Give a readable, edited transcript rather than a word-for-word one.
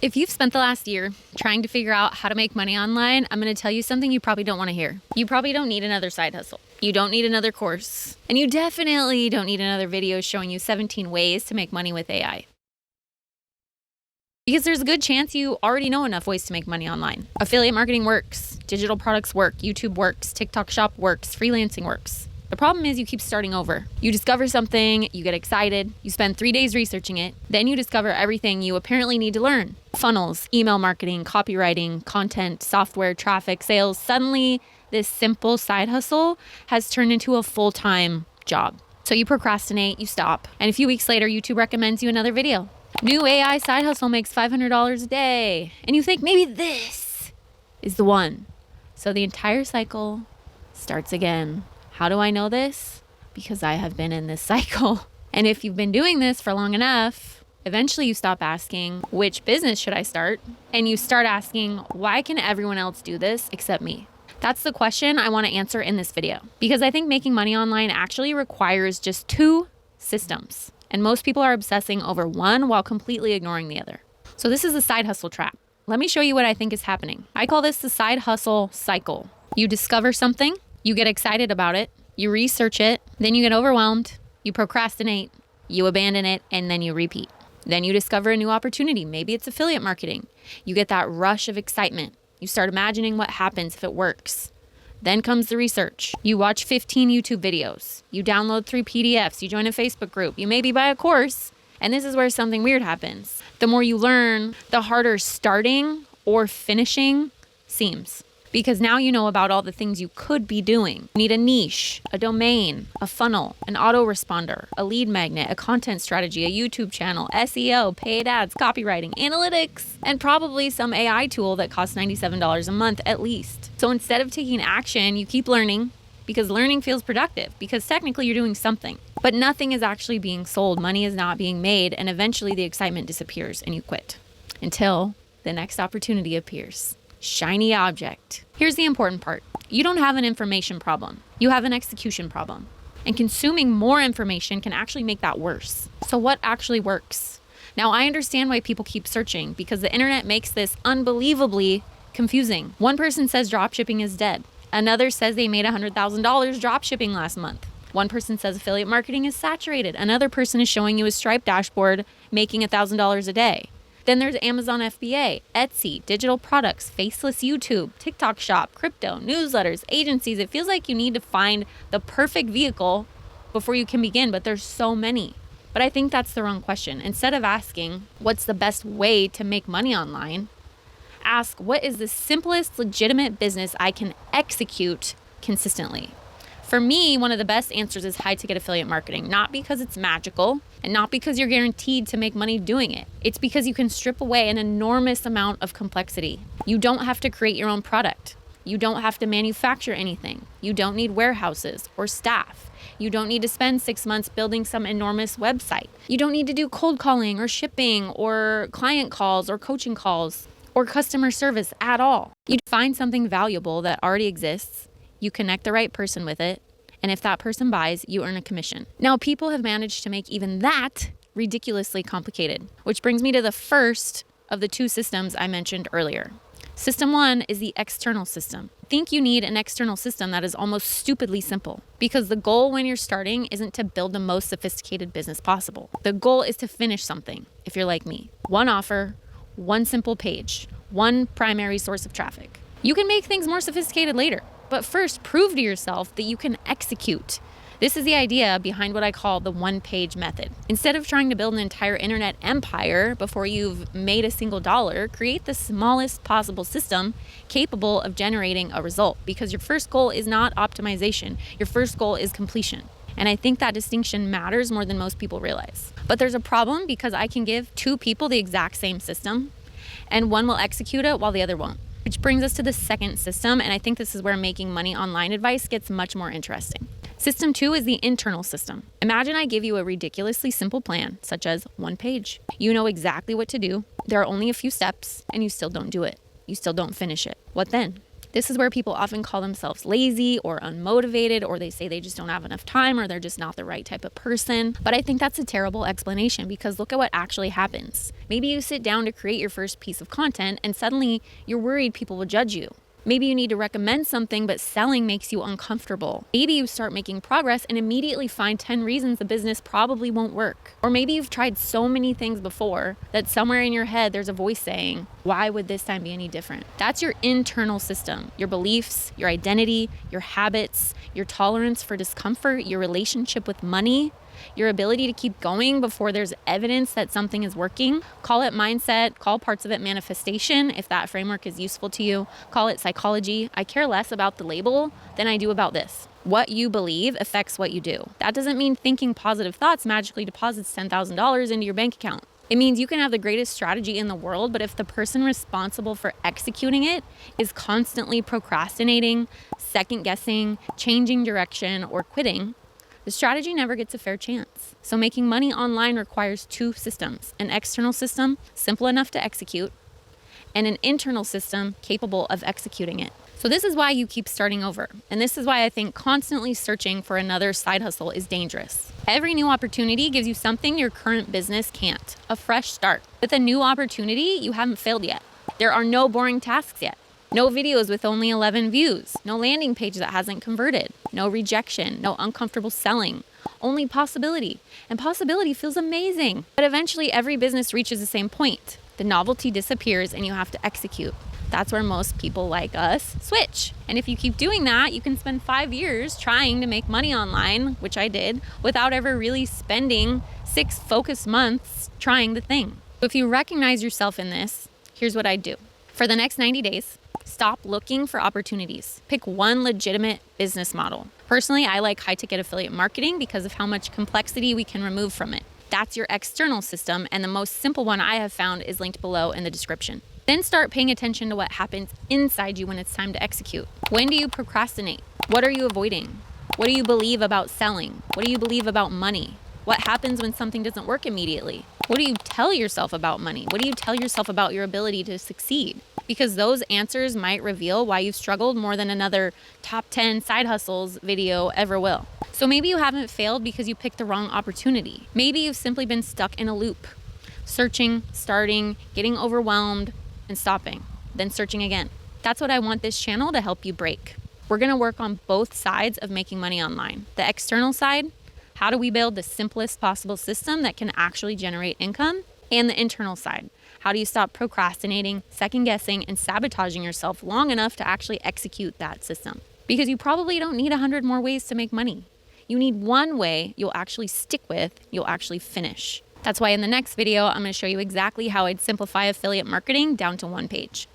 If you've spent the last year trying to figure out how to make money online, I'm going to tell you something you probably don't want to hear. You probably don't need another side hustle. You don't need another course. And you definitely don't need another video showing you 17 ways to make money with AI. Because there's a good chance you already know enough ways to make money online. Affiliate marketing works, digital products work, YouTube works, TikTok shop works, freelancing works. The problem is you keep starting over. You discover something, you get excited, you spend 3 days researching it, then you discover everything you apparently need to learn. Funnels, email marketing, copywriting, content, software, traffic, sales. Suddenly, this simple side hustle has turned into a full-time job. So you procrastinate, you stop, and a few weeks later, YouTube recommends you another video. New AI side hustle makes $500 a day. And you think maybe this is the one. So the entire cycle starts again. How do I know this? Because I have been in this cycle. And if you've been doing this for long enough, eventually you stop asking, which business should I start? And you start asking, why can everyone else do this except me? That's the question I want to answer in this video. Because I think making money online actually requires just 2 systems. And most people are obsessing over one while completely ignoring the other. So this is the side hustle trap. Let me show you what I think is happening. I call this the side hustle cycle. You discover something, you get excited about it, you research it, then you get overwhelmed, you procrastinate, you abandon it, and then you repeat. Then you discover a new opportunity. Maybe it's affiliate marketing. You get that rush of excitement. You start imagining what happens if it works. Then comes the research. You watch 15 YouTube videos. You download 3 PDFs. You join a Facebook group. You maybe buy a course. And this is where something weird happens. The more you learn, the harder starting or finishing seems. Because now you know about all the things you could be doing. You need a niche, a domain, a funnel, an autoresponder, a lead magnet, a content strategy, a YouTube channel, SEO, paid ads, copywriting, analytics, and probably some AI tool that costs $97 a month at least. So instead of taking action, you keep learning because learning feels productive because technically you're doing something. But nothing is actually being sold. Money is not being made. And eventually the excitement disappears and you quit until the next opportunity appears. Shiny object. Here's the important part. You don't have an information problem. You have an execution problem. And consuming more information can actually make that worse. So what actually works? Now, I understand why people keep searching because the internet makes this unbelievably confusing. One person says dropshipping is dead. Another says they made $100,000 dropshipping last month. One person says affiliate marketing is saturated. Another person is showing you a Stripe dashboard making $1,000 a day. Then there's Amazon FBA, Etsy, digital products, faceless YouTube, TikTok shop, crypto, newsletters, agencies. It feels like you need to find the perfect vehicle before you can begin, but there's so many. But I think that's the wrong question. Instead of asking, what's the best way to make money online? Ask, what is the simplest legitimate business I can execute consistently? For me, one of the best answers is high-ticket affiliate marketing, not because it's magical and not because you're guaranteed to make money doing it. It's because you can strip away an enormous amount of complexity. You don't have to create your own product. You don't have to manufacture anything. You don't need warehouses or staff. You don't need to spend 6 months building some enormous website. You don't need to do cold calling or shipping or client calls or coaching calls or customer service at all. You find something valuable that already exists. You connect the right person with it, and if that person buys, you earn a commission. Now, people have managed to make even that ridiculously complicated, which brings me to the first of the 2 systems I mentioned earlier. System 1 is the external system. I think you need an external system that is almost stupidly simple, because the goal when you're starting isn't to build the most sophisticated business possible. The goal is to finish something, if you're like me. One offer, one simple page, one primary source of traffic. You can make things more sophisticated later. But first, prove to yourself that you can execute. This is the idea behind what I call the one-page method. Instead of trying to build an entire internet empire before you've made a single dollar, create the smallest possible system capable of generating a result. Because your first goal is not optimization. Your first goal is completion. And I think that distinction matters more than most people realize. But there's a problem because I can give 2 people the exact same system, and one will execute it while the other won't. Which brings us to the second system, and I think this is where making money online advice gets much more interesting. System 2 is the internal system. Imagine I give you a ridiculously simple plan, such as 1 page. You know exactly what to do. There are only a few steps, and you still don't do it. You still don't finish it. What then? This is where people often call themselves lazy or unmotivated, or they say they just don't have enough time, or they're just not the right type of person. But I think that's a terrible explanation, because look at what actually happens. Maybe you sit down to create your first piece of content and suddenly you're worried people will judge you. Maybe you need to recommend something, but selling makes you uncomfortable. Maybe you start making progress and immediately find 10 reasons the business probably won't work. Or maybe you've tried so many things before that somewhere in your head there's a voice saying, why would this time be any different? That's your internal system, your beliefs, your identity, your habits, your tolerance for discomfort, your relationship with money, your ability to keep going before there's evidence that something is working. Call it mindset, call parts of it manifestation, if that framework is useful to you. Call it psychology. I care less about the label than I do about this. What you believe affects what you do. That doesn't mean thinking positive thoughts magically deposits $10,000 into your bank account. It means you can have the greatest strategy in the world, but if the person responsible for executing it is constantly procrastinating, second guessing, changing direction, or quitting, the strategy never gets a fair chance. So making money online requires two systems: an external system, simple enough to execute, and an internal system capable of executing it. So this is why you keep starting over. And this is why I think constantly searching for another side hustle is dangerous. Every new opportunity gives you something your current business can't: a fresh start. With a new opportunity, you haven't failed yet. There are no boring tasks yet. No videos with only 11 views, no landing page that hasn't converted, no rejection, no uncomfortable selling, only possibility. And possibility feels amazing. But eventually every business reaches the same point. The novelty disappears and you have to execute. That's where most people like us switch. And if you keep doing that, you can spend 5 years trying to make money online, which I did, without ever really spending 6 focused months trying the thing. If you recognize yourself in this, here's what I'd do. For the next 90 days, stop looking for opportunities. Pick one legitimate business model. Personally, I like high-ticket affiliate marketing because of how much complexity we can remove from it. That's your external system, and the most simple one I have found is linked below in the description. Then start paying attention to what happens inside you when it's time to execute. When do you procrastinate? What are you avoiding? What do you believe about selling? What do you believe about money? What happens when something doesn't work immediately? What do you tell yourself about money? What do you tell yourself about your ability to succeed? Because those answers might reveal why you've struggled more than another top 10 side hustles video ever will. So maybe you haven't failed because you picked the wrong opportunity. Maybe you've simply been stuck in a loop, searching, starting, getting overwhelmed, and stopping, then searching again. That's what I want this channel to help you break. We're gonna work on both sides of making money online. The external side, how do we build the simplest possible system that can actually generate income? And the internal side, how do you stop procrastinating, second guessing, and sabotaging yourself long enough to actually execute that system? Because you probably don't need 100 more ways to make money. You need one way you'll actually stick with, you'll actually finish. That's why in the next video, I'm gonna show you exactly how I'd simplify affiliate marketing down to one page.